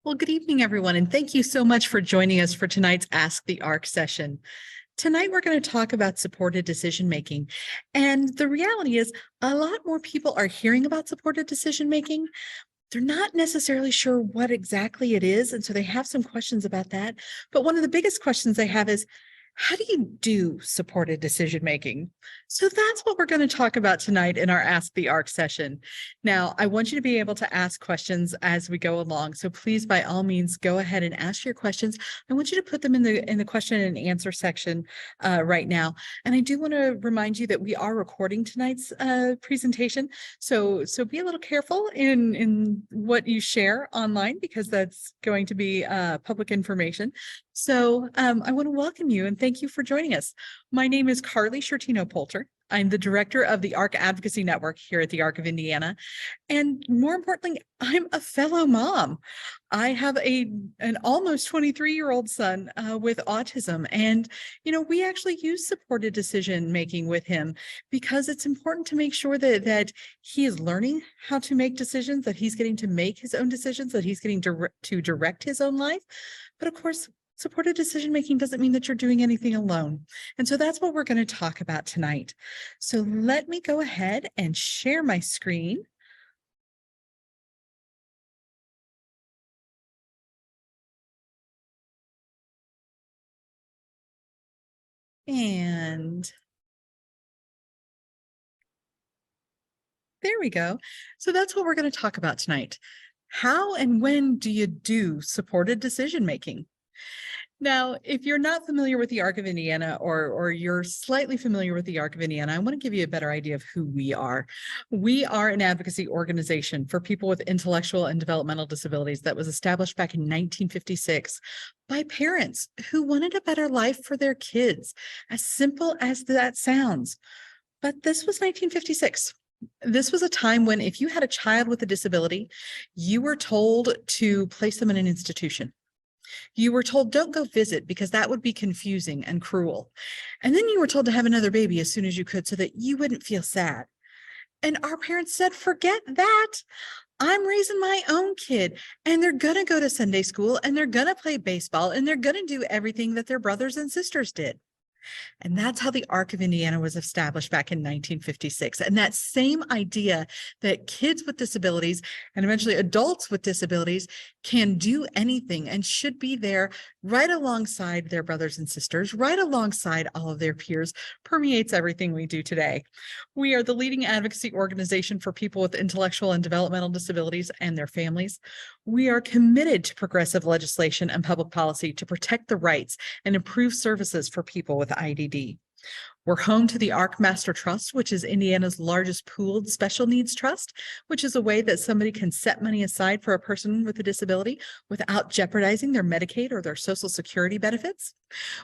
Well, good evening, everyone, and thank you so much for joining us for tonight's Ask the ARC session. Tonight, we're going to talk about supported decision making. And the reality is, a lot more people are hearing about supported decision making. They're not necessarily sure what exactly it is. And so they have some questions about that. But one of the biggest questions they have is, how do you do supported decision making? So that's what we're going to talk about tonight in our Ask the ARC session. Now, I want you to be able to ask questions as we go along. So please, by all means, go ahead and ask your questions. I want you to put them in the question and answer section right now. And I do want to remind you that we are recording tonight's presentation. So be a little careful in what you share online, because that's going to be public information. So I want to welcome you and thank you for joining us. My name is Carly Shortino-Poulter. I'm the director of the ARC Advocacy Network here at the ARC of Indiana. And more importantly, I'm a fellow mom. I have an almost 23-year-old son with autism. And, we actually use supported decision making with him because it's important to make sure that he is learning how to make decisions, that he's getting to make his own decisions, that he's getting to direct his own life. But of course, supported decision making doesn't mean that you're doing anything alone. And so that's what we're going to talk about tonight. So let me go ahead and share my screen. And there we go. So that's what we're going to talk about tonight. How and when do you do supported decision making? Now, if you're not familiar with the ARC of Indiana, or you're slightly familiar with the ARC of Indiana, I want to give you a better idea of who we are. We are an advocacy organization for people with intellectual and developmental disabilities that was established back in 1956 by parents who wanted a better life for their kids, as simple as that sounds. But this was 1956. This was a time when if you had a child with a disability, you were told to place them in an institution. You were told, don't go visit because that would be confusing and cruel. And then you were told to have another baby as soon as you could so that you wouldn't feel sad. And our parents said, forget that. I'm raising my own kid, and they're going to go to Sunday school, and they're going to play baseball, and they're going to do everything that their brothers and sisters did. And that's how the ARC of Indiana was established back in 1956. And that same idea that kids with disabilities and eventually adults with disabilities can do anything and should be there right alongside their brothers and sisters, right alongside all of their peers, permeates everything we do today. We are the leading advocacy organization for people with intellectual and developmental disabilities and their families. We are committed to progressive legislation and public policy to protect the rights and improve services for people with IDD. We're home to the ARC Master Trust, which is Indiana's largest pooled special needs trust, which is a way that somebody can set money aside for a person with a disability without jeopardizing their Medicaid or their Social Security benefits.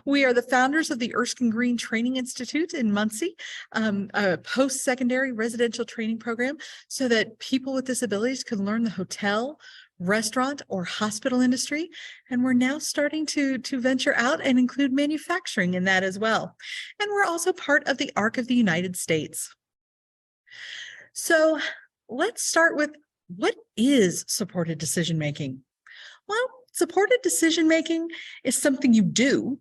We are the founders of the Erskine Green Training Institute in Muncie, a post-secondary residential training program so that people with disabilities can learn the hotel, restaurant, or hospital industry. And we're now starting to venture out and include manufacturing in that as well. And we're also part of the ARC of the United States. So let's start with, what is supported decision making? Well, supported decision making is something you do,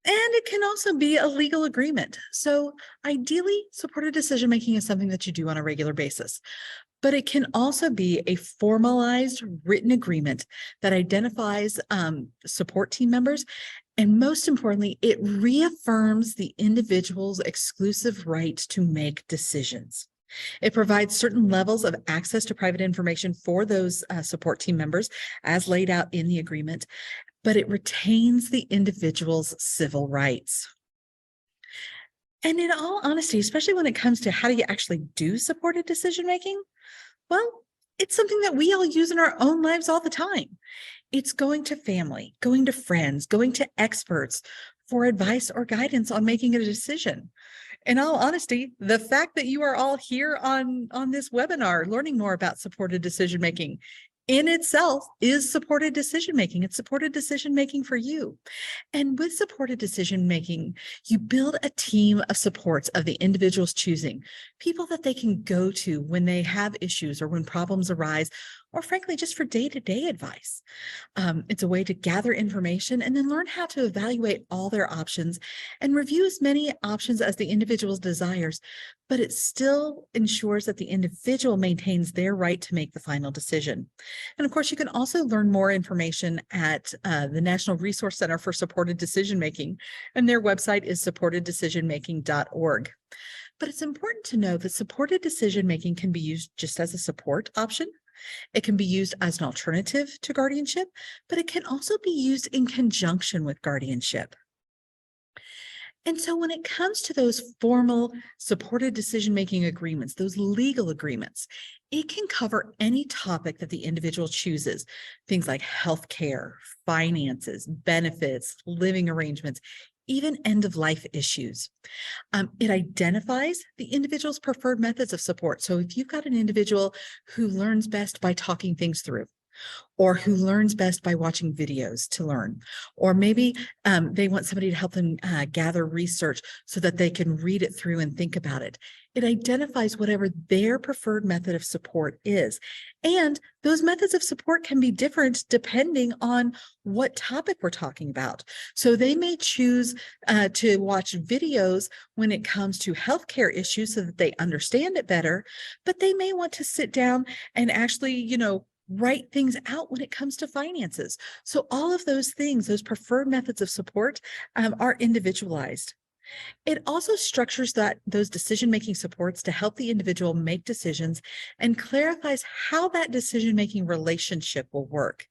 and it can also be a legal agreement. So ideally, supported decision making is something that you do on a regular basis. But it can also be a formalized written agreement that identifies support team members. And most importantly, it reaffirms the individual's exclusive right to make decisions. It provides certain levels of access to private information for those support team members as laid out in the agreement, but it retains the individual's civil rights. And in all honesty, especially when it comes to how do you actually do supported decision making, well, it's something that we all use in our own lives all the time. It's going to family, going to friends, going to experts for advice or guidance on making a decision. In all honesty, the fact that you are all here on this webinar learning more about supported decision making in itself is supported decision making. It's supported decision making for you. And with supported decision making, you build a team of supports of the individuals choosing, people that they can go to when they have issues or when problems arise, or frankly, just for day-to-day advice. It's a way to gather information and then learn how to evaluate all their options and review as many options as the individual's desires, but it still ensures that the individual maintains their right to make the final decision. And of course, you can also learn more information at the National Resource Center for Supported Decision-Making, and their website is supporteddecisionmaking.org. But it's important to know that supported decision-making can be used just as a support option. It can be used as an alternative to guardianship, but it can also be used in conjunction with guardianship. And so when it comes to those formal supported decision-making agreements, those legal agreements, it can cover any topic that the individual chooses, things like healthcare, finances, benefits, living arrangements, even end-of-life issues. It identifies the individual's preferred methods of support. So if you've got an individual who learns best by talking things through, or who learns best by watching videos to learn, or maybe they want somebody to help them gather research so that they can read it through and think about it. It identifies whatever their preferred method of support is. And those methods of support can be different depending on what topic we're talking about. So they may choose to watch videos when it comes to healthcare issues so that they understand it better, but they may want to sit down and actually, write things out when it comes to finances. So all of those things, those preferred methods of support are individualized. It also structures those decision-making supports to help the individual make decisions and clarifies how that decision-making relationship will work.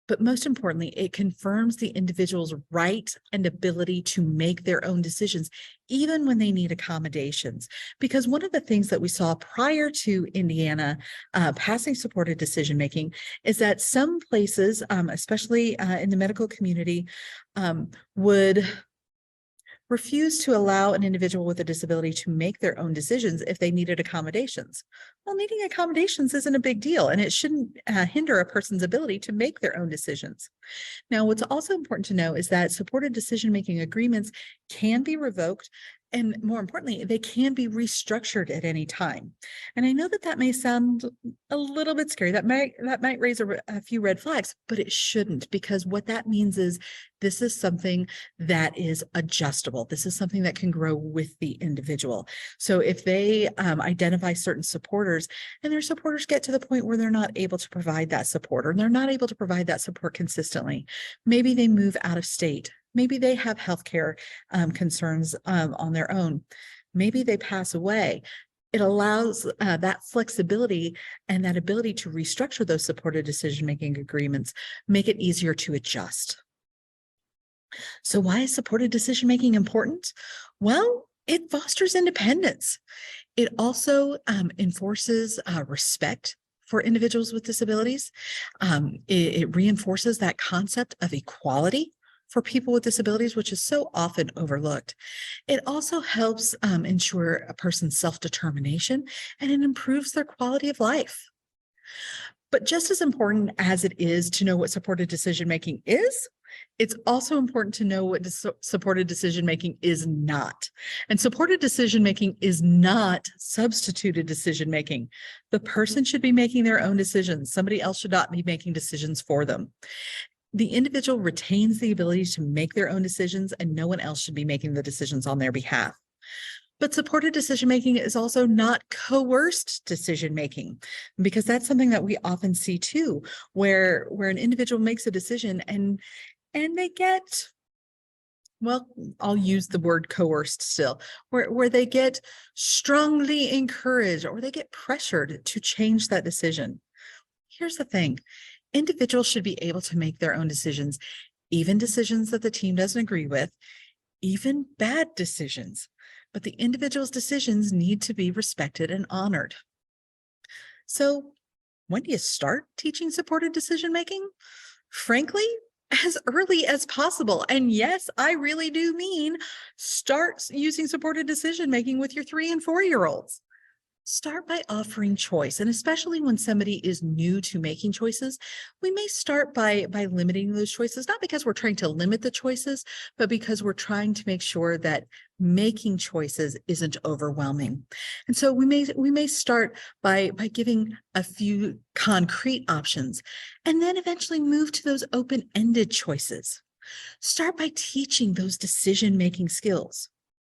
But most importantly, it confirms the individual's right and ability to make their own decisions, even when they need accommodations. Because one of the things that we saw prior to Indiana passing supported decision-making is that some places, especially in the medical community, would refuse to allow an individual with a disability to make their own decisions if they needed accommodations. Well, needing accommodations isn't a big deal, and it shouldn't hinder a person's ability to make their own decisions. Now, what's also important to know is that supported decision-making agreements can be revoked, and more importantly, they can be restructured at any time. And I know that may sound a little bit scary. That might raise a few red flags, but it shouldn't, because what that means is this is something that is adjustable. This is something that can grow with the individual. So if they identify certain supporters and their supporters get to the point where they're not able to provide that support, or they're not able to provide that support consistently, maybe they move out of state. Maybe they have healthcare concerns on their own. Maybe they pass away. It allows that flexibility and that ability to restructure those supported decision-making agreements, make it easier to adjust. So why is supported decision-making important? Well, it fosters independence. It also enforces respect for individuals with disabilities. It reinforces that concept of equality for people with disabilities, which is so often overlooked. It also helps ensure a person's self-determination, and it improves their quality of life. But just as important as it is to know what supported decision-making is, it's also important to know what supported decision-making is not. And supported decision-making is not substituted decision-making. The person should be making their own decisions. Somebody else should not be making decisions for them. The individual retains the ability to make their own decisions, and no one else should be making the decisions on their behalf. But supported decision-making is also not coerced decision-making, because that's something that we often see too, where an individual makes a decision and they get, well, I'll use the word coerced still, where they get strongly encouraged or they get pressured to change that decision. Here's the thing. Individuals should be able to make their own decisions, even decisions that the team doesn't agree with, even bad decisions. But the individual's decisions need to be respected and honored. So when do you start teaching supported decision-making? Frankly, as early as possible. And yes, I really do mean start using supported decision-making with your 3 and 4-year-olds. Start by offering choice, and especially when somebody is new to making choices, we may start by limiting those choices, not because we're trying to limit the choices, but because we're trying to make sure that making choices isn't overwhelming. And so we may start by giving a few concrete options and then eventually move to those open-ended choices. Start by teaching those decision-making skills.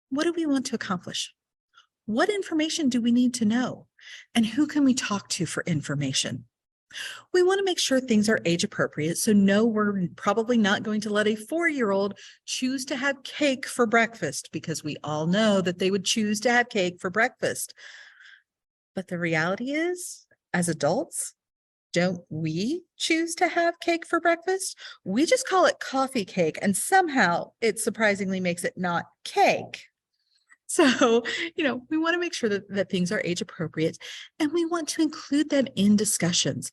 What do we want to accomplish? What information do we need to know? And who can we talk to for information? We want to make sure things are age appropriate. So no, we're probably not going to let a 4-year-old choose to have cake for breakfast, because we all know that they would choose to have cake for breakfast. But the reality is, as adults, don't we choose to have cake for breakfast? We just call it coffee cake, and somehow it surprisingly makes it not cake. So, we want to make sure that things are age appropriate, and we want to include them in discussions.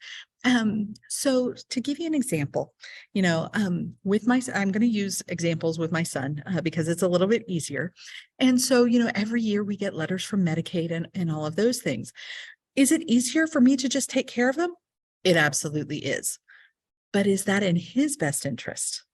So to give you an example, with I'm going to use examples with my son because it's a little bit easier. And so, every year we get letters from Medicaid and all of those things. Is it easier for me to just take care of them? It absolutely is. But is that in his best interest?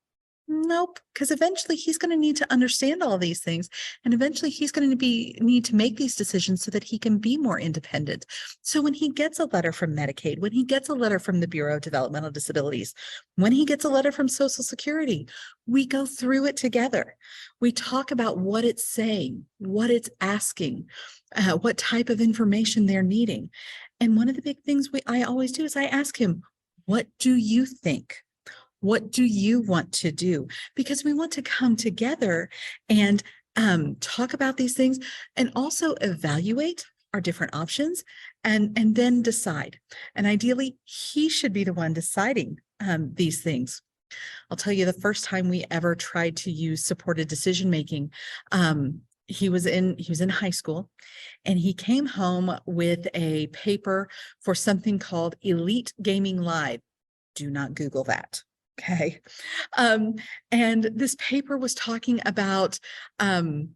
Nope, because eventually he's going to need to understand all these things, and eventually he's going to need to make these decisions so that he can be more independent. So when he gets a letter from Medicaid, when he gets a letter from the Bureau of Developmental Disabilities, when he gets a letter from Social Security, we go through it together. We talk about what it's saying, what it's asking, what type of information they're needing. And one of the big things I always do is I ask him, what do you think? What do you want to do? Because we want to come together and talk about these things and also evaluate our different options and then decide. And ideally, he should be the one deciding these things. I'll tell you, the first time we ever tried to use supported decision making, he was in high school, and he came home with a paper for something called Elite Gaming Live. Do not Google that. Okay. And this paper was talking about people,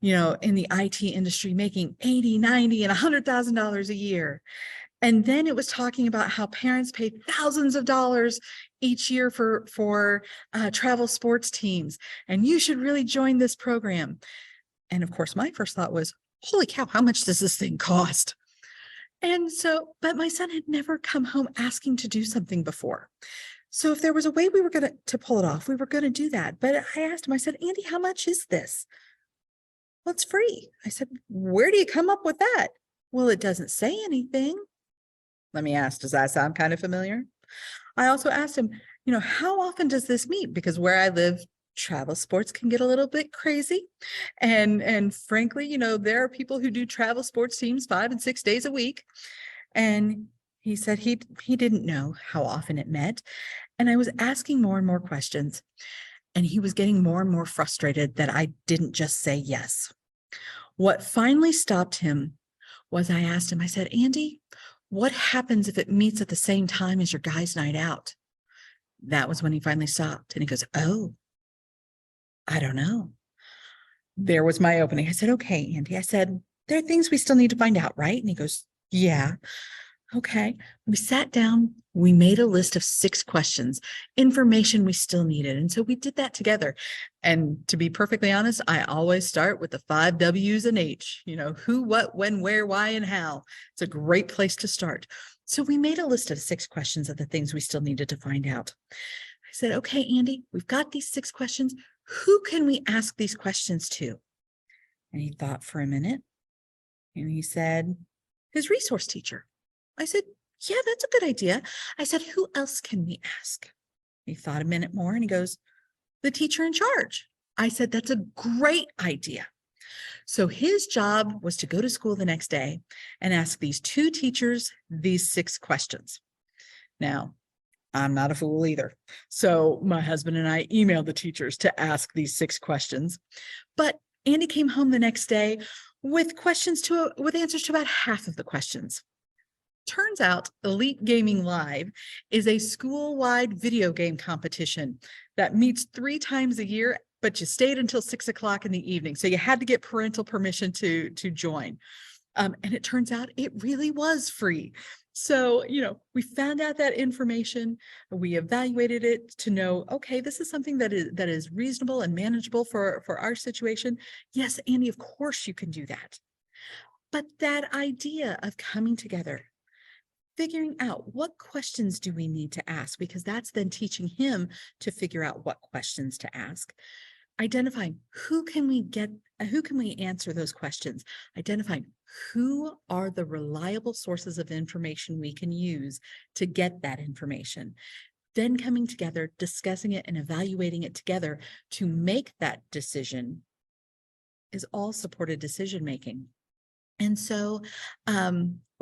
in the IT industry making $80, $90, and $100,000 a year. And then it was talking about how parents pay thousands of dollars each year for travel sports teams, and you should really join this program. And of course, my first thought was, holy cow, how much does this thing cost? And so, but my son had never come home asking to do something before. So if there was a way we were going to pull it off, we were going to do that. But I asked him, I said, Andy, how much is this? Well, it's free. I said, where do you come up with that? Well, it doesn't say anything. Let me ask, does that sound kind of familiar? I also asked him, how often does this meet? Because where I live, travel sports can get a little bit crazy. And frankly, there are people who do travel sports teams 5 and 6 days a week. And he said he didn't know how often it met. And I was asking more and more questions, and he was getting more and more frustrated that I didn't just say yes. What finally stopped him was I asked him, I said, Andy, what happens if it meets at the same time as your guys' night out? That was when he finally stopped, and he goes, oh, I don't know. There was my opening. I said, okay, Andy. I said, there are things we still need to find out, right? And he goes, yeah. Okay. We sat down. We made a list of 6 questions, information we still needed. And so we did that together. And to be perfectly honest, I always start with the 5 W's and H, who, what, when, where, why, and how. It's a great place to start. So we made a list of 6 questions of the things we still needed to find out. I said, okay, Andy, we've got these 6 questions. Who can we ask these questions to? And he thought for a minute, and he said, his resource teacher. I said, yeah, that's a good idea. I said, who else can we ask? He thought a minute more, and he goes, the teacher in charge. I said, that's a great idea. So his job was to go to school the next day and ask these 2 teachers these 6 questions. Now, I'm not a fool either. So my husband and I emailed the teachers to ask these 6 questions. But Andy came home the next day with answers to about half of the questions. Turns out Elite Gaming Live is a school-wide video game competition that meets 3 times a year, but you stayed until 6 o'clock in the evening. So you had to get parental permission to join. And it turns out it really was free. So, we found out that information, we evaluated it to know, okay, this is something that is reasonable and manageable for our situation. Yes, Andy, of course you can do that. But that idea of coming together, figuring out what questions do we need to ask, because that's then teaching him to figure out what questions to ask. Identifying who can we answer those questions, identifying who are the reliable sources of information we can use to get that information, then coming together, discussing it and evaluating it together to make that decision is all supported decision making. And so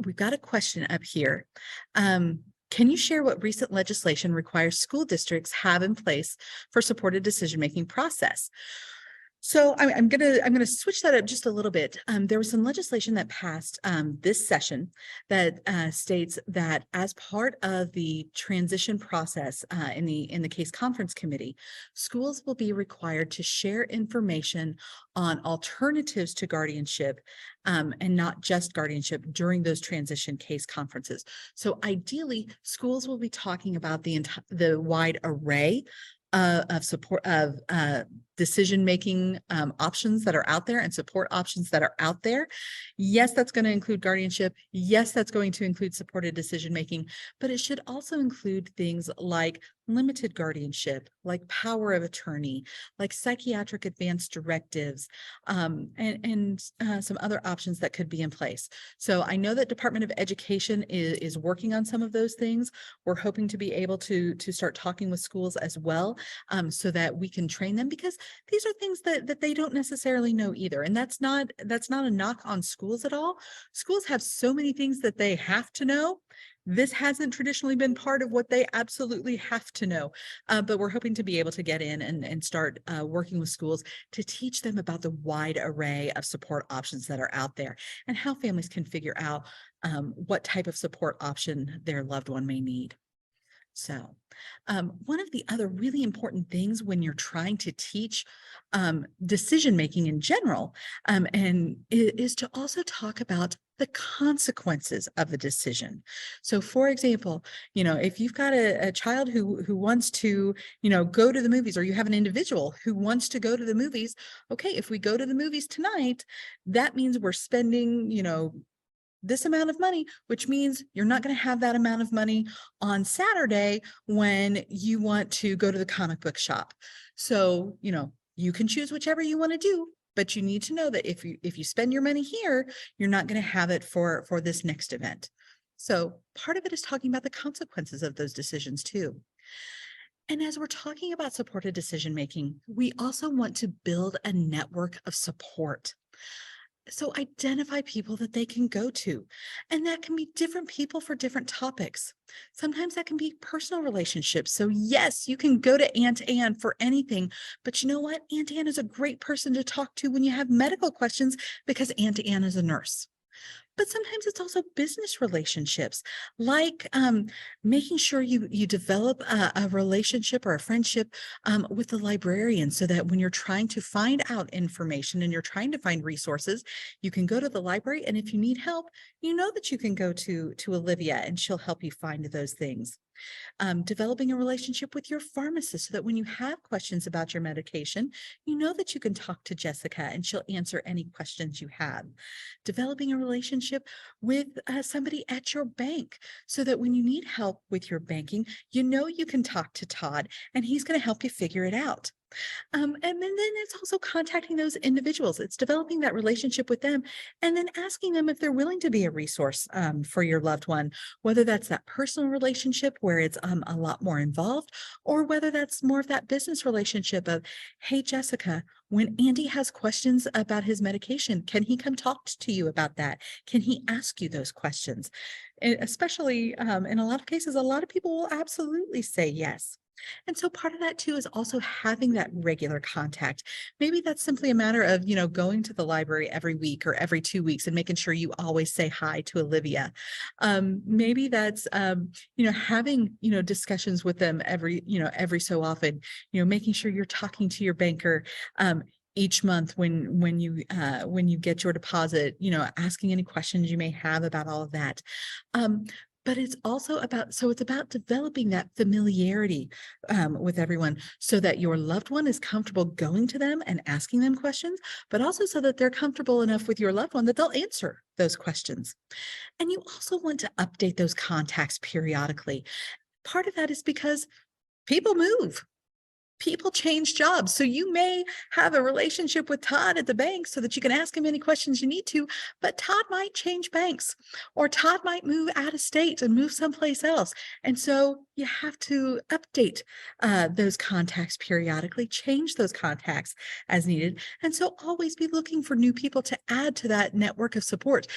we've got a question up here. Can you share what recent legislation requires school districts have in place for supported decision-making process? So I'm gonna switch that up just a little bit. There was some legislation that passed this session that states that as part of the transition process in the case conference committee, schools will be required to share information on alternatives to guardianship and not just guardianship during those transition case conferences. So ideally, schools will be talking about the wide array of support of decision-making options that are out there and support options that are out there. Yes, that's going to include guardianship. Yes, that's going to include supported decision-making, but it should also include things like limited guardianship, like power of attorney, like psychiatric advance directives, and some other options that could be in place. So I know that Department of Education is working on some of those things. We're hoping to be able to start talking with schools as well, so that we can train them, because these are things that they don't necessarily know either. And that's not a knock on schools at all. Schools have so many things that they have to know. This hasn't traditionally been part of what they absolutely have to know, but we're hoping to be able to get in and start working with schools to teach them about the wide array of support options that are out there and how families can figure out what type of support option their loved one may need. So one of the other really important things when you're trying to teach decision making in general and is to also talk about the consequences of the decision. So for example, if you've got a child who wants to, go to the movies, or you have an individual who wants to go to the movies, okay, if we go to the movies tonight, that means we're spending, this amount of money, which means you're not going to have that amount of money on Saturday when you want to go to the comic book shop. So, you can choose whichever you want to do, but you need to know that if you spend your money here, you're not going to have it for this next event. So part of it is talking about the consequences of those decisions too. And as we're talking about supported decision making, we also want to build a network of support. So identify people that they can go to, and that can be different people for different topics. Sometimes that can be personal relationships. So yes, you can go to Aunt Anne for anything, but you know what? Aunt Anne is a great person to talk to when you have medical questions, because Aunt Anne is a nurse. But sometimes it's also business relationships, like making sure you develop a relationship or a friendship with the librarian, so that when you're trying to find out information and you're trying to find resources, you can go to the library, and if you need help, you know that you can go to Olivia and she'll help you find those things. Developing a relationship with your pharmacist, so that when you have questions about your medication, you know that you can talk to Jessica and she'll answer any questions you have. Developing a relationship with somebody at your bank, so that when you need help with your banking, you know you can talk to Todd and he's going to help you figure it out. And then it's also contacting those individuals. It's developing that relationship with them, and then asking them if they're willing to be a resource for your loved one, whether that's that personal relationship where it's a lot more involved, or whether that's more of that business relationship of, hey, Jessica, when Andy has questions about his medication, can he come talk to you about that? Can he ask you those questions? And especially in a lot of cases, a lot of people will absolutely say yes. And so part of that too is also having that regular contact. Maybe that's simply a matter of, going to the library every week or every 2 weeks and making sure you always say hi to Olivia. Maybe that's, having, discussions with them every so often, making sure you're talking to your banker. each month when you get your deposit, asking any questions you may have about all of that. Um, but it's also it's about developing that familiarity with everyone so that your loved one is comfortable going to them and asking them questions, but also so that they're comfortable enough with your loved one that they'll answer those questions. And you also want to update those contacts periodically. Part of that is because people move. People change jobs. So you may have a relationship with Todd at the bank so that you can ask him any questions you need to, but Todd might change banks, or Todd might move out of state and move someplace else. And so you have to update those contacts periodically, change those contacts as needed. And so always be looking for new people to add to that network of support,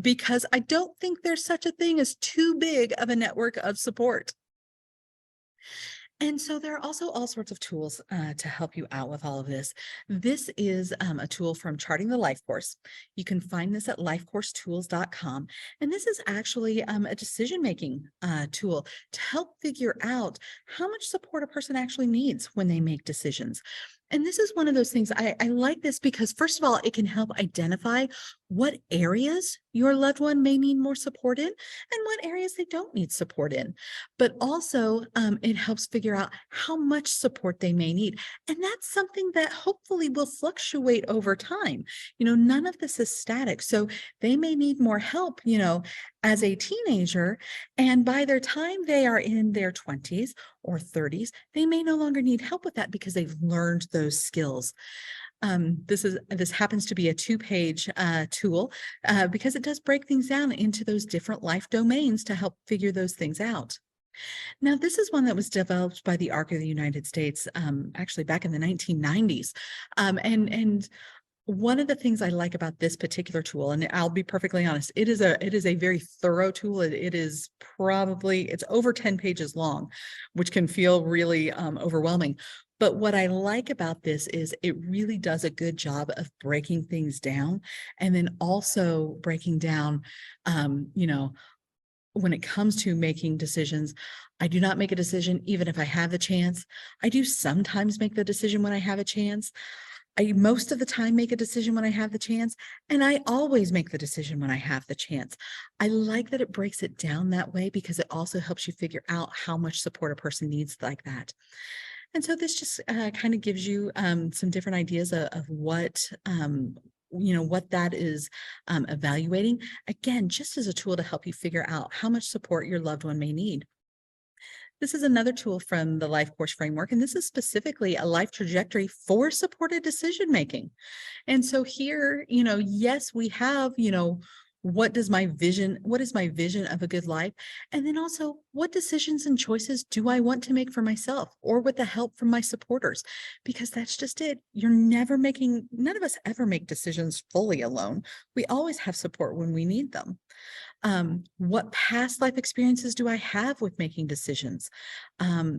because I don't think there's such a thing as too big of a network of support. And so there are also all sorts of tools to help you out with all of this. This is a tool from Charting the Life Course. You can find this at lifecoursetools.com. And this is actually a decision-making tool to help figure out how much support a person actually needs when they make decisions. And this is one of those things I like this because, first of all, it can help identify what areas your loved one may need more support in and what areas they don't need support in. But also, it helps figure out how much support they may need. And that's something that hopefully will fluctuate over time. None of this is static. So they may need more help, as a teenager. And by the time they are in their 20s or 30s, they may no longer need help with that because they've learned those skills. This happens to be a 2-page tool because it does break things down into those different life domains to help figure those things out. Now, this is one that was developed by the Arc of the United States, actually back in the 1990s. And one of the things I like about this particular tool, and I'll be perfectly honest, it is a very thorough tool. It's over 10 pages long, which can feel really overwhelming. But what I like about this is it really does a good job of breaking things down, and then also breaking down, when it comes to making decisions. I do not make a decision even if I have the chance. I do sometimes make the decision when I have a chance. I most of the time make a decision when I have the chance, and I always make the decision when I have the chance. I like that it breaks it down that way because it also helps you figure out how much support a person needs like that. And so this just kind of gives you some different ideas of what what that is evaluating. Again, just as a tool to help you figure out how much support your loved one may need. This is another tool from the Life Course Framework, and this is specifically a life trajectory for supported decision making. And so here, yes, we have, what is my vision of a good life? And then also, what decisions and choices do I want to make for myself or with the help from my supporters? Because that's just it. None of us ever make decisions fully alone. We always have support when we need them. What past life experiences do I have with making decisions,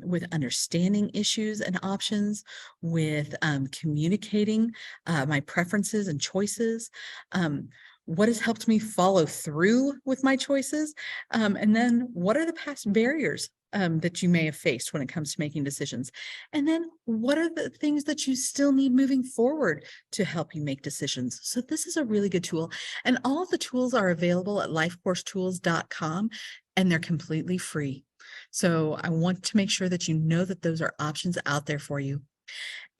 with understanding issues and options, with communicating my preferences and choices? What has helped me follow through with my choices? And then what are the past barriers that you may have faced when it comes to making decisions? And then what are the things that you still need moving forward to help you make decisions? So this is a really good tool. And all of the tools are available at lifecoursetools.com, and they're completely free. So I want to make sure that you know that those are options out there for you.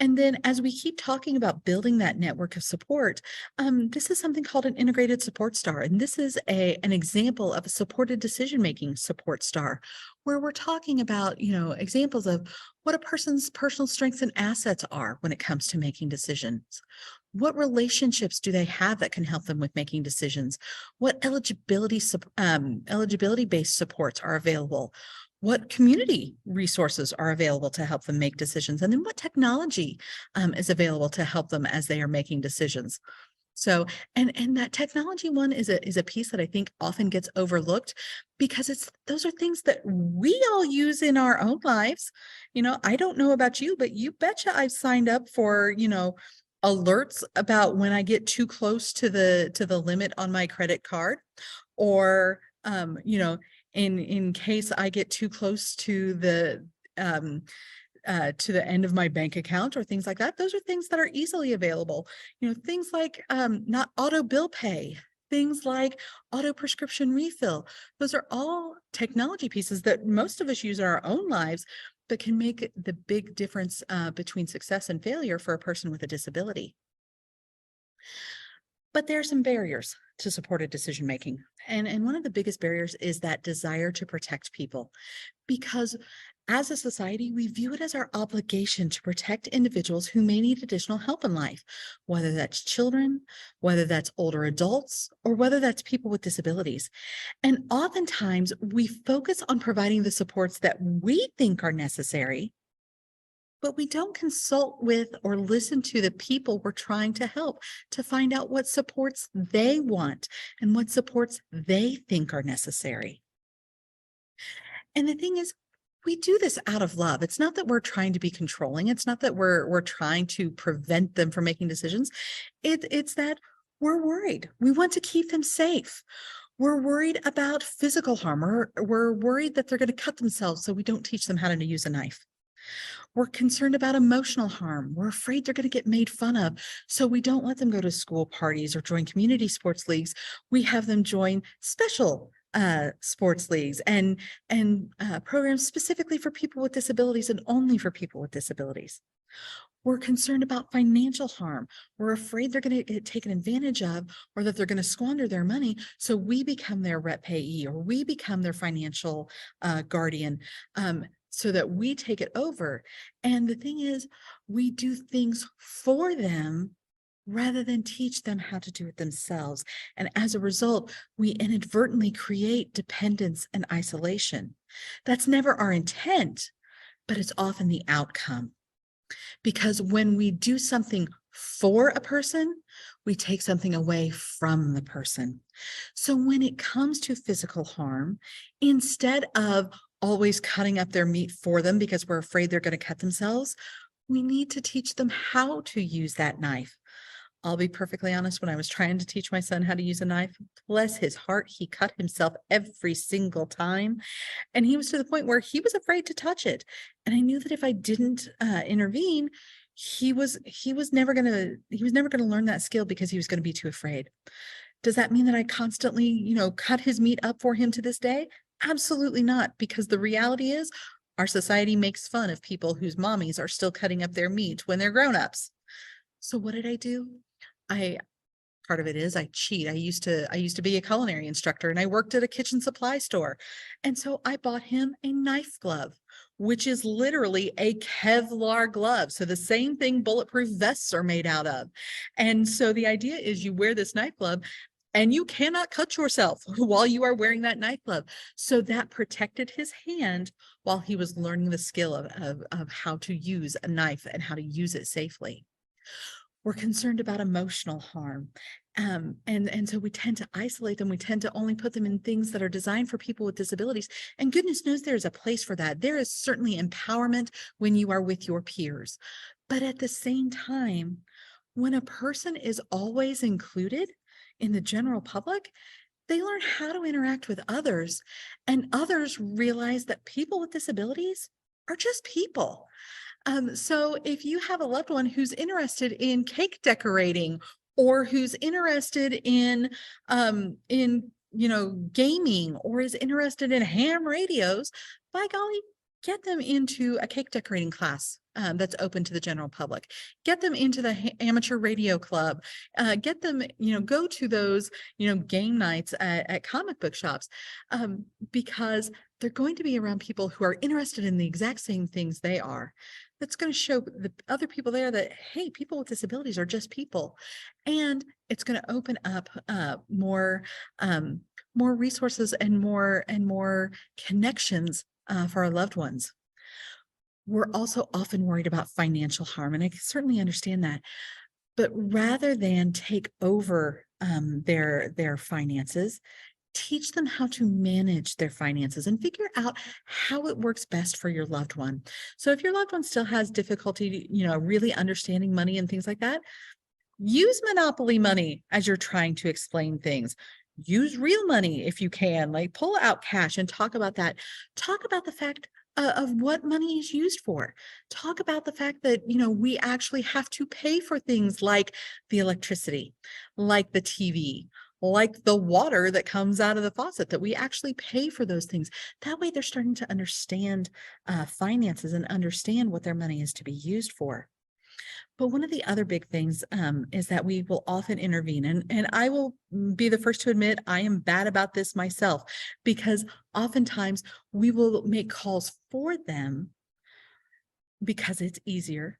And then as we keep talking about building that network of support, this is something called an integrated support star. And this is an example of a supported decision-making support star, where we're talking about, examples of what a person's personal strengths and assets are when it comes to making decisions. What relationships do they have that can help them with making decisions? What eligibility-based supports are available? What community resources are available to help them make decisions? And then what technology is available to help them as they are making decisions? So, and that technology one is a piece that I think often gets overlooked because those are things that we all use in our own lives. I don't know about you, but you betcha I've signed up for, alerts about when I get too close to the limit on my credit card, or in case I get too close to the to the end of my bank account or things like that. Those are things that are easily available. Things like not auto bill pay, things like auto prescription refill. Those are all technology pieces that most of us use in our own lives, but can make the big difference between success and failure for a person with a disability. But there are some barriers to supported decision making. And one of the biggest barriers is that desire to protect people. Because as a society, we view it as our obligation to protect individuals who may need additional help in life, whether that's children, whether that's older adults, or whether that's people with disabilities. And oftentimes we focus on providing the supports that we think are necessary, but we don't consult with or listen to the people we're trying to help to find out what supports they want and what supports they think are necessary. And the thing is, we do this out of love. It's not that we're trying to be controlling. It's not that we're trying to prevent them from making decisions. It's that we're worried. We want to keep them safe. We're worried about physical harm. We're worried that they're going to cut themselves, so we don't teach them how to use a knife. We're concerned about emotional harm. We're afraid they're going to get made fun of, so we don't let them go to school parties or join community sports leagues. We have them join special sports leagues and programs specifically for people with disabilities and only for people with disabilities. We're concerned about financial harm. We're afraid they're going to get taken advantage of or that they're going to squander their money. So we become their rep payee or we become their financial guardian so that we take it over. And the thing is, we do things for them rather than teach them how to do it themselves. And as a result, we inadvertently create dependence and isolation. That's never our intent, but it's often the outcome. Because when we do something for a person, we take something away from the person. So when it comes to physical harm, instead of always cutting up their meat for them because we're afraid they're going to cut themselves, we need to teach them how to use that knife. I'll be perfectly honest, when I was trying to teach my son how to use a knife, bless his heart, he cut himself every single time. And he was to the point where he was afraid to touch it. And I knew that if I didn't intervene, he was never going to learn that skill because he was going to be too afraid. Does that mean that I constantly, cut his meat up for him to this day? Absolutely not, because the reality is our society makes fun of people whose mommies are still cutting up their meat when they're grown-ups. So what did I do? Part of it is I cheat. I used to be a culinary instructor and I worked at a kitchen supply store. And so I bought him a knife glove, which is literally a Kevlar glove. So the same thing bulletproof vests are made out of. And so the idea is you wear this knife glove and you cannot cut yourself while you are wearing that knife glove. So that protected his hand while he was learning the skill of how to use a knife and how to use it safely. We're concerned about emotional harm. And so we tend to isolate them. We tend to only put them in things that are designed for people with disabilities. And goodness knows there's a place for that. There is certainly empowerment when you are with your peers. But at the same time, when a person is always included in the general public, they learn how to interact with others, and others realize that people with disabilities are just people. So if you have a loved one who's interested in cake decorating or who's interested in gaming or is interested in ham radios, by golly, get them into a cake decorating class that's open to the general public. Get them into the amateur radio club. Get them, go to those, game nights at comic book shops because they're going to be around people who are interested in the exact same things they are. That's going to show the other people there that, hey, people with disabilities are just people. And it's going to open up more resources and more connections for our loved ones. We're also often worried about financial harm, and I certainly understand that. But rather than take over their finances, teach them how to manage their finances and figure out how it works best for your loved one. So if your loved one still has difficulty, really understanding money and things like that, use Monopoly money as you're trying to explain things. Use real money if you can, like pull out cash and talk about that. Talk about the fact of what money is used for. Talk about the fact that, we actually have to pay for things like the electricity, like the TV, like the water that comes out of the faucet, that we actually pay for those things. That way they're starting to understand finances and understand what their money is to be used for. But one of the other big things is that we will often intervene. And I will be the first to admit I am bad about this myself, because oftentimes we will make calls for them because it's easier,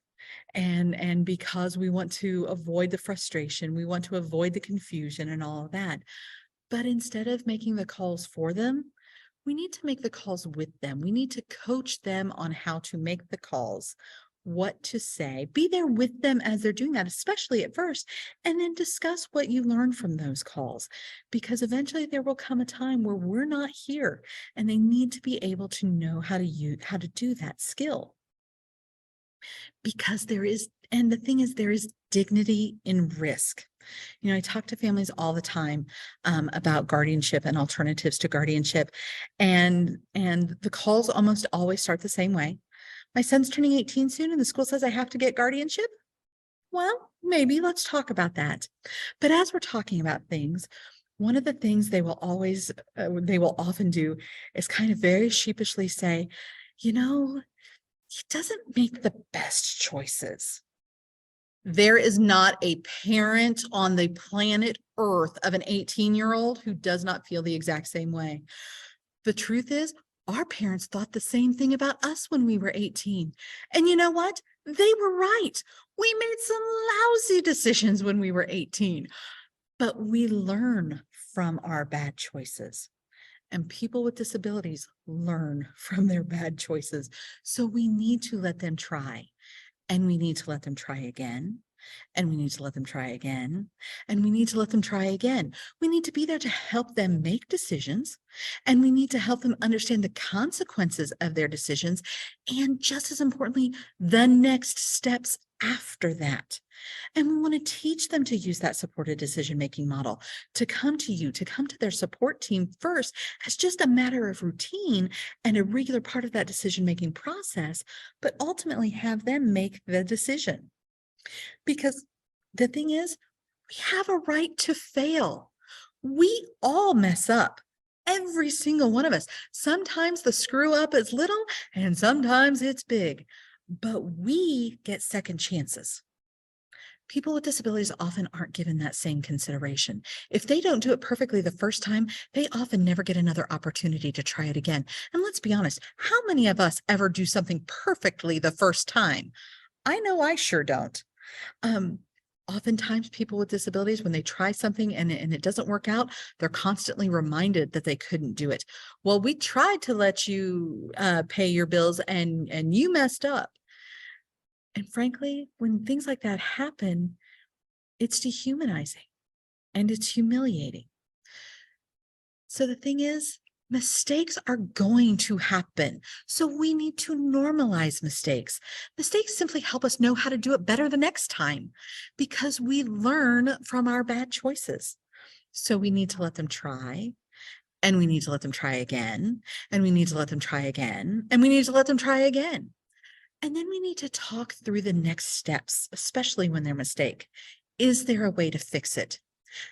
and because we want to avoid the frustration, we want to avoid the confusion and all of that. But instead of making the calls for them, we need to make the calls with them. We need to coach them on how to make the calls, what to say, be there with them as they're doing that, especially at first, and then discuss what you learned from those calls, because eventually there will come a time where we're not here and they need to be able to know how to do that skill. Because and the thing is, there is dignity in risk. I talk to families all the time about guardianship and alternatives to guardianship, and the calls almost always start the same way. My son's turning 18 soon, and the school says I have to get guardianship. Well, maybe let's talk about that. But as we're talking about things, one of the things they will often do is kind of very sheepishly say, he doesn't make the best choices. There is not a parent on the planet Earth of an 18-year-old who does not feel the exact same way. The truth is, our parents thought the same thing about us when we were 18. And you know what? They were right. We made some lousy decisions when we were 18, but we learn from our bad choices. And people with disabilities learn from their bad choices. So we need to let them try. And we need to let them try again. And we need to let them try again. And we need to let them try again. We need to be there to help them make decisions. And we need to help them understand the consequences of their decisions. And just as importantly, the next steps after that. And we want to teach them to use that supported decision-making model, to come to their support team first as just a matter of routine and a regular part of that decision-making process, but ultimately have them make the decision. Because the thing is, we have a right to fail. We all mess up. Every single one of us. Sometimes the screw up is little and sometimes it's big, but we get second chances. People with disabilities often aren't given that same consideration. If they don't do it perfectly the first time, they often never get another opportunity to try it again. And let's be honest, how many of us ever do something perfectly the first time? I know I sure don't. Oftentimes people with disabilities, when they try something and it doesn't work out, they're constantly reminded that they couldn't do it. Well, we tried to let you pay your bills and you messed up. And frankly, when things like that happen, it's dehumanizing and it's humiliating. So the thing is, mistakes are going to happen. So we need to normalize mistakes. Mistakes simply help us know how to do it better the next time because we learn from our bad choices. So we need to let them try, and we need to let them try again, and we need to let them try again, and we need to let them try again. And then we need to talk through the next steps, especially when they're a mistake. Is there a way to fix it?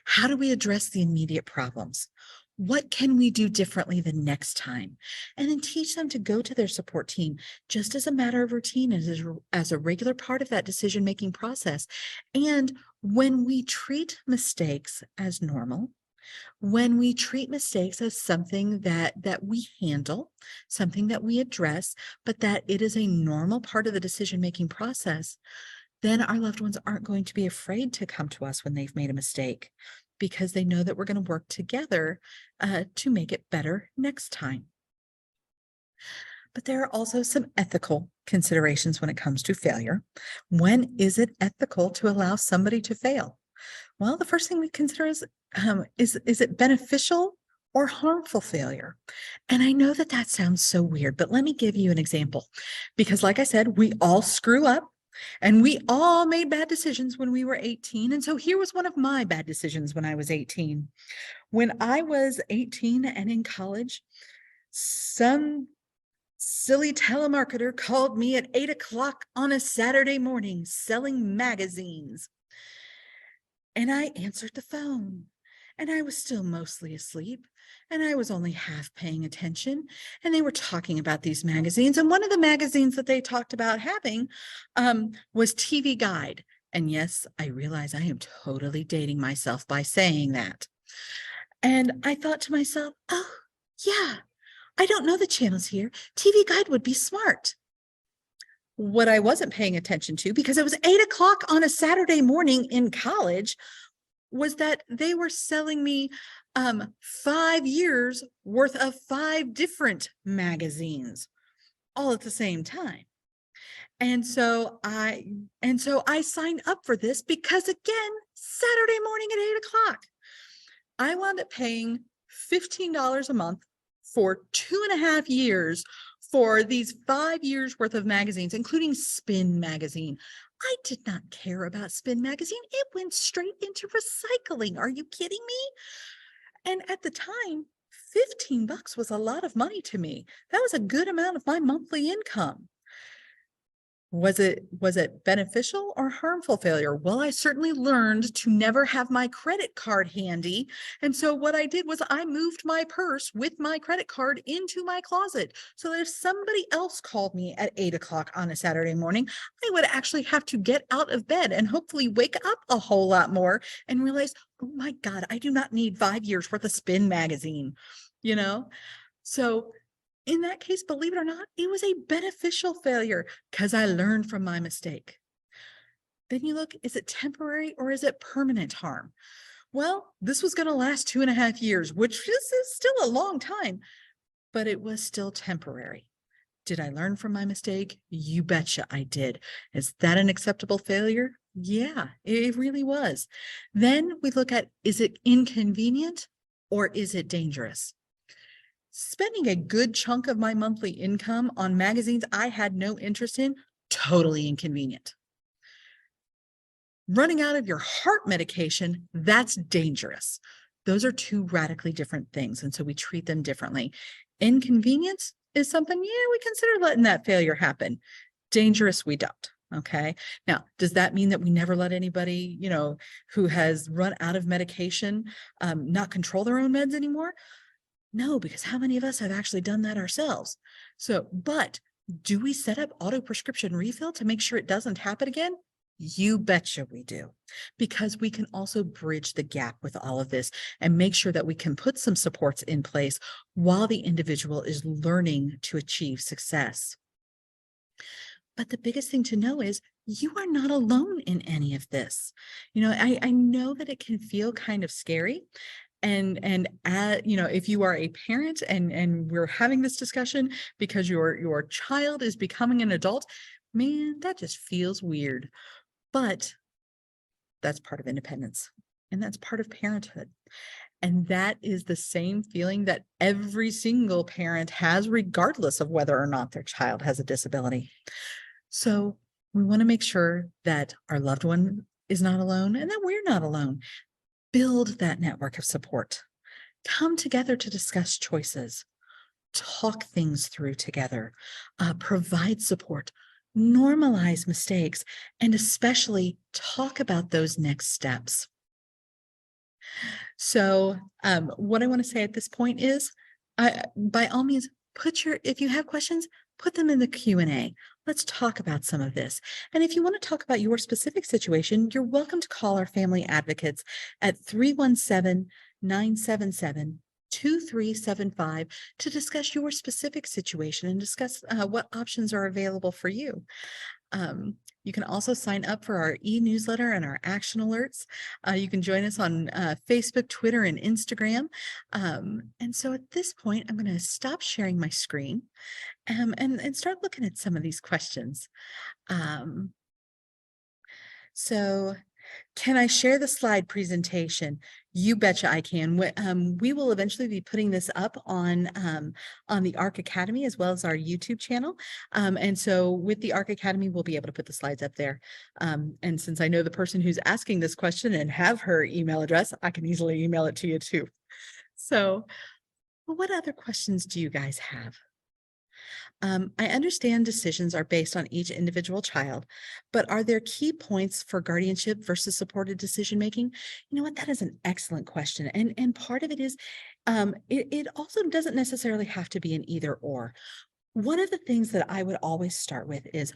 How do we address the immediate problems? What can we do differently the next time? And then teach them to go to their support team just as a matter of routine, as a regular part of that decision-making process. And when we treat mistakes as normal, when we treat mistakes as something that we handle, something that we address, but that it is a normal part of the decision-making process, then our loved ones aren't going to be afraid to come to us when they've made a mistake, because they know that we're going to work together to make it better next time. But there are also some ethical considerations when it comes to failure. When is it ethical to allow somebody to fail? Well, the first thing we consider is it beneficial or harmful failure? And I know that sounds so weird, but let me give you an example. Because like I said, we all screw up and we all made bad decisions when we were 18. And so here was one of my bad decisions when I was 18. When I was 18 and in college, some Silly telemarketer called me at 8 o'clock on a Saturday morning selling magazines. And I answered the phone, and I was still mostly asleep, and I was only half paying attention. And they were talking about these magazines. And one of the magazines that they talked about having was TV Guide. And yes, I realize I am totally dating myself by saying that. And I thought to myself, oh, yeah, I don't know the channels here. TV Guide would be smart. What I wasn't paying attention to, because it was 8 o'clock on a Saturday morning in college, was that they were selling me 5 years worth of 5 different magazines all at the same time. And so I signed up for this because, again, Saturday morning at 8 o'clock, I wound up paying $15 a month for 2.5 years for these 5 years worth of magazines, including Spin magazine. I did not care about Spin magazine. It went straight into recycling. Are you kidding me? And at the time, $15 was a lot of money to me. That was a good amount of my monthly income. Was it beneficial or harmful failure? Well, I certainly learned to never have my credit card handy. And so what I did was I moved my purse with my credit card into my closet so that if somebody else called me at 8 o'clock on a Saturday morning, I would actually have to get out of bed and hopefully wake up a whole lot more and realize, oh my God, I do not need 5 years worth of Spin magazine, you know? So in that case, believe it or not, it was a beneficial failure because I learned from my mistake. Then you look, is it temporary or is it permanent harm? Well, this was going to last 2.5 years, which is still a long time, but it was still temporary. Did I learn from my mistake? You betcha I did. Is that an acceptable failure? Yeah, it really was. Then we look at, is it inconvenient or is it dangerous? Spending a good chunk of my monthly income on magazines I had no interest in, totally inconvenient. Running out of your heart medication, that's dangerous. Those are two radically different things. And so we treat them differently. Inconvenience is something, yeah, we consider letting that failure happen. Dangerous, we don't. Okay. Now, does that mean that we never let anybody, who has run out of medication, not control their own meds anymore? No, because how many of us have actually done that ourselves? So, but do we set up auto prescription refill to make sure it doesn't happen again? You betcha we do, because we can also bridge the gap with all of this and make sure that we can put some supports in place while the individual is learning to achieve success. But the biggest thing to know is you are not alone in any of this. I know that it can feel kind of scary. And if you are a parent and we're having this discussion because your child is becoming an adult, man, that just feels weird. But that's part of independence and that's part of parenthood. And that is the same feeling that every single parent has, regardless of whether or not their child has a disability. So we want to make sure that our loved one is not alone and that we're not alone. Build that network of support. Come together to discuss choices, talk things through together, provide support, normalize mistakes, and especially talk about those next steps. So what I want to say at this point is, by all means, if you have questions, put them in the Q&A. Let's talk about some of this. And if you want to talk about your specific situation, you're welcome to call our family advocates at 317-977-2375 to discuss your specific situation and discuss what options are available for you. You can also sign up for our e-newsletter and our action alerts. You can join us on Facebook, Twitter, and Instagram. And so at this point, I'm going to stop sharing my screen and start looking at some of these questions. So can I share the slide presentation? You betcha I can. We will eventually be putting this up on the ARC Academy as well as our YouTube channel. And so with the ARC Academy, we'll be able to put the slides up there. And since I know the person who's asking this question and have her email address, I can easily email it to you too. So what other questions do you guys have? I understand decisions are based on each individual child, but are there key points for guardianship versus supported decision making? You know what? That is an excellent question. And part of it is it also doesn't necessarily have to be an either or. One of the things that I would always start with is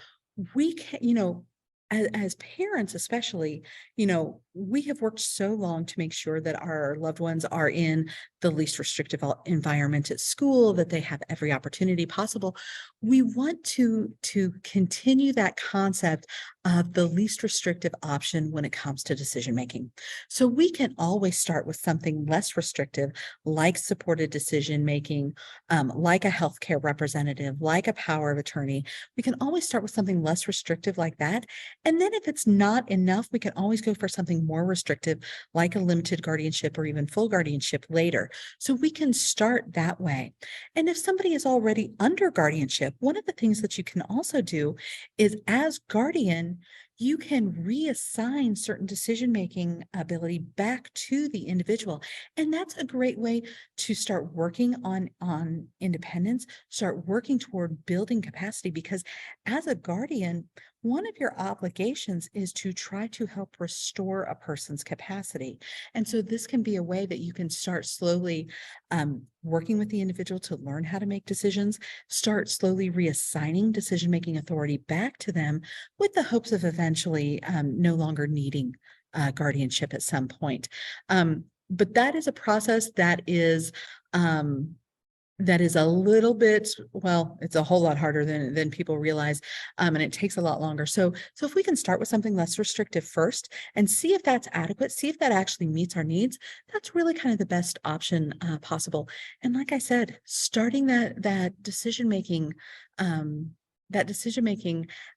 we can, as parents, especially, we have worked so long to make sure that our loved ones are in the least restrictive environment at school, that they have every opportunity possible. We want to continue that concept of the least restrictive option when it comes to decision making. So we can always start with something less restrictive, like supported decision making, like a healthcare representative, like a power of attorney. We can always start with something less restrictive like that. And then if it's not enough, we can always go for something more restrictive, like a limited guardianship or even full guardianship later. So we can start that way. And if somebody is already under guardianship, one of the things that you can also do is, as guardian, you can reassign certain decision-making ability back to the individual. And that's a great way to start working on independence, start working toward building capacity, because as a guardian, one of your obligations is to try to help restore a person's capacity. And so this can be a way that you can start slowly working with the individual to learn how to make decisions, start slowly reassigning decision-making authority back to them, with the hopes of eventually no longer needing guardianship at some point. But that is a process that is a little bit, well, it's a whole lot harder than people realize, and it takes a lot longer. So if we can start with something less restrictive first and see if that's adequate, see if that actually meets our needs, that's really kind of the best option possible. And like I said, starting that decision making,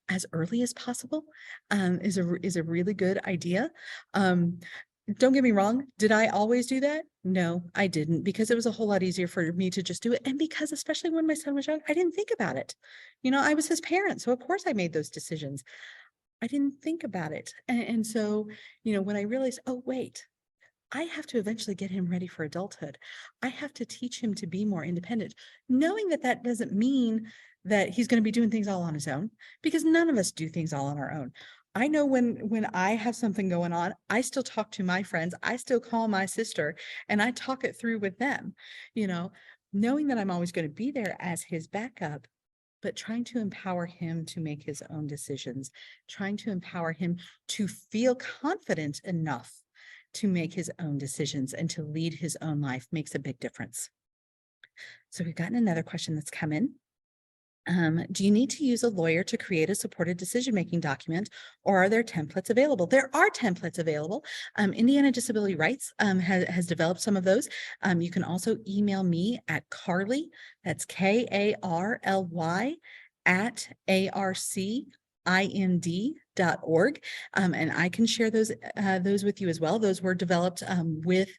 as early as possible is a really good idea. Don't get me wrong. Did I always do that? No, I didn't, because it was a whole lot easier for me to just do it. And because, especially when my son was young, I didn't think about it. I was his parent. So of course I made those decisions. I didn't think about it. And so, when I realized, oh, wait, I have to eventually get him ready for adulthood. I have to teach him to be more independent, knowing that that doesn't mean that he's going to be doing things all on his own, because none of us do things all on our own. I know when I have something going on, I still talk to my friends. I still call my sister and I talk it through with them, knowing that I'm always going to be there as his backup, but trying to empower him to make his own decisions, trying to empower him to feel confident enough to make his own decisions and to lead his own life makes a big difference. So we've gotten another question that's come in. Do you need to use a lawyer to create a supported decision-making document, or are there templates available? There are templates available. Indiana Disability Rights has developed some of those. You can also email me at Carly, that's Karly, at arcind.org. And I can share those with you as well. Those were developed with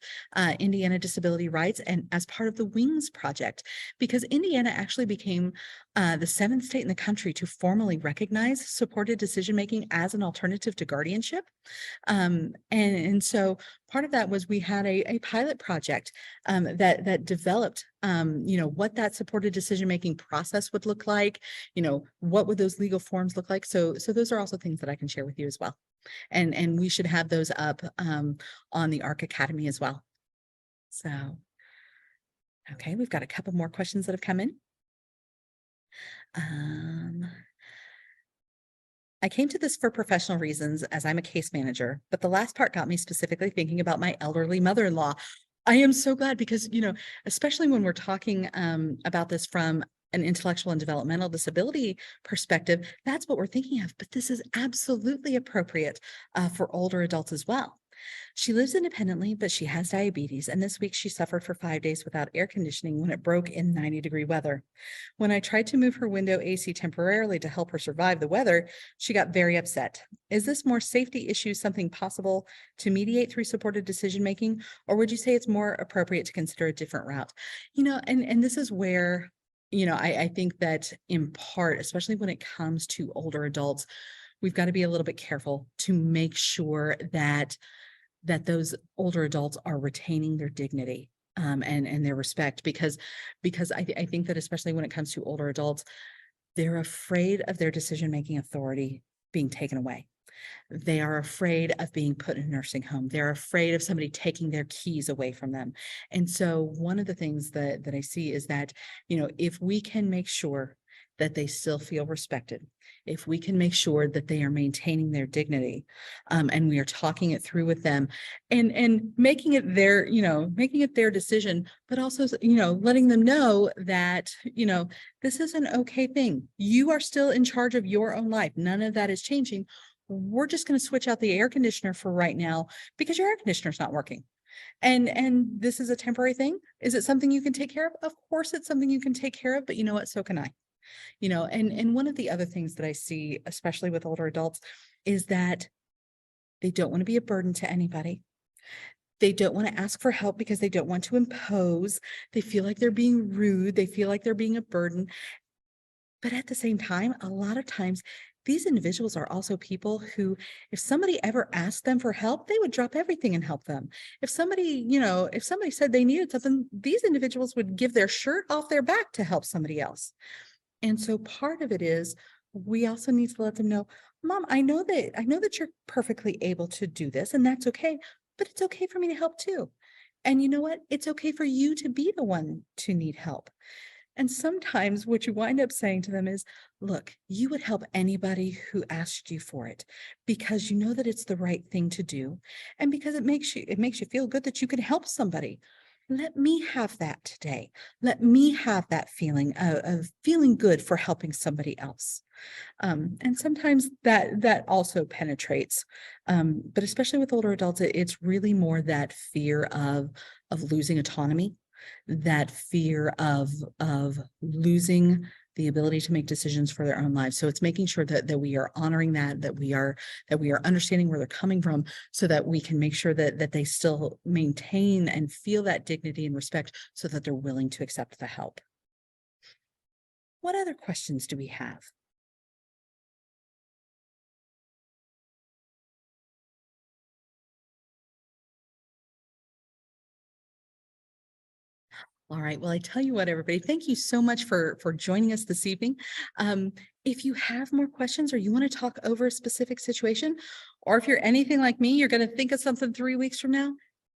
Indiana Disability Rights and as part of the WINGS project, because Indiana actually became the 7th state in the country to formally recognize supported decision-making as an alternative to guardianship. And so part of that was we had a pilot project that developed what that supported decision-making process would look like, what would those legal forms look like. So those are also things that I can share with you as well. And we should have those up on the ARC Academy as well. So, okay, we've got a couple more questions that have come in. I came to this for professional reasons, as I'm a case manager, but the last part got me specifically thinking about my elderly mother-in-law. I am so glad, because, especially when we're talking about this from an intellectual and developmental disability perspective, that's what we're thinking of. But this is absolutely appropriate for older adults as well. She lives independently, but she has diabetes, and this week she suffered for 5 days without air conditioning when it broke in 90-degree weather. When I tried to move her window AC temporarily to help her survive the weather, she got very upset. Is this more safety issue something possible to mediate through supported decision-making, or would you say it's more appropriate to consider a different route? And this is where, I think that in part, especially when it comes to older adults, we've got to be a little bit careful to make sure that those older adults are retaining their dignity and their respect, because I think that especially when it comes to older adults, They're afraid of their decision-making authority being taken away. They are afraid of being put in a nursing home. They're afraid of somebody taking their keys away from them. And so one of the things that I see is that, if we can make sure that they still feel respected, if we can make sure that they are maintaining their dignity, and we are talking it through with them and making it their decision, but also, letting them know that, this is an okay thing. You are still in charge of your own life. None of that is changing. We're just going to switch out the air conditioner for right now because your air conditioner's not working. And this is a temporary thing. Is it something you can take care of? Of course it's something you can take care of, but you know what? So can I. And one of the other things that I see, especially with older adults, is that they don't want to be a burden to anybody. They don't want to ask for help because they don't want to impose. They feel like they're being rude. They feel like they're being a burden. But at the same time, a lot of times, these individuals are also people who, if somebody ever asked them for help, they would drop everything and help them. If somebody said they needed something, these individuals would give their shirt off their back to help somebody else. And so part of it is we also need to let them know, Mom, I know that you're perfectly able to do this, and that's okay, but it's okay for me to help too. And you know what? It's okay for you to be the one to need help. And sometimes what you wind up saying to them is, look, you would help anybody who asked you for it because you know that it's the right thing to do. And because it makes you feel good that you can help somebody. Let me have that today. Let me have that feeling of feeling good for helping somebody else. And sometimes that also penetrates. But especially with older adults, it's really more that fear of losing autonomy, that fear of losing the ability to make decisions for their own lives. So it's making sure that we are honoring that we are understanding where they're coming from so that we can make sure that they still maintain and feel that dignity and respect so that they're willing to accept the help. What other questions do we have? All right. Well, I tell you what, everybody, thank you so much for joining us this evening. If you have more questions or you want to talk over a specific situation, or if you're anything like me, you're going to think of something 3 weeks from now,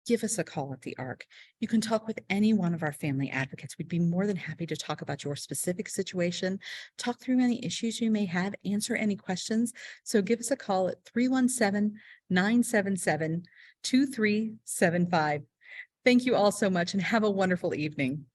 give us a call at the ARC. You can talk with any one of our family advocates. We'd be more than happy to talk about your specific situation, talk through any issues you may have, answer any questions. So give us a call at 317-977-2375. Thank you all so much and have a wonderful evening.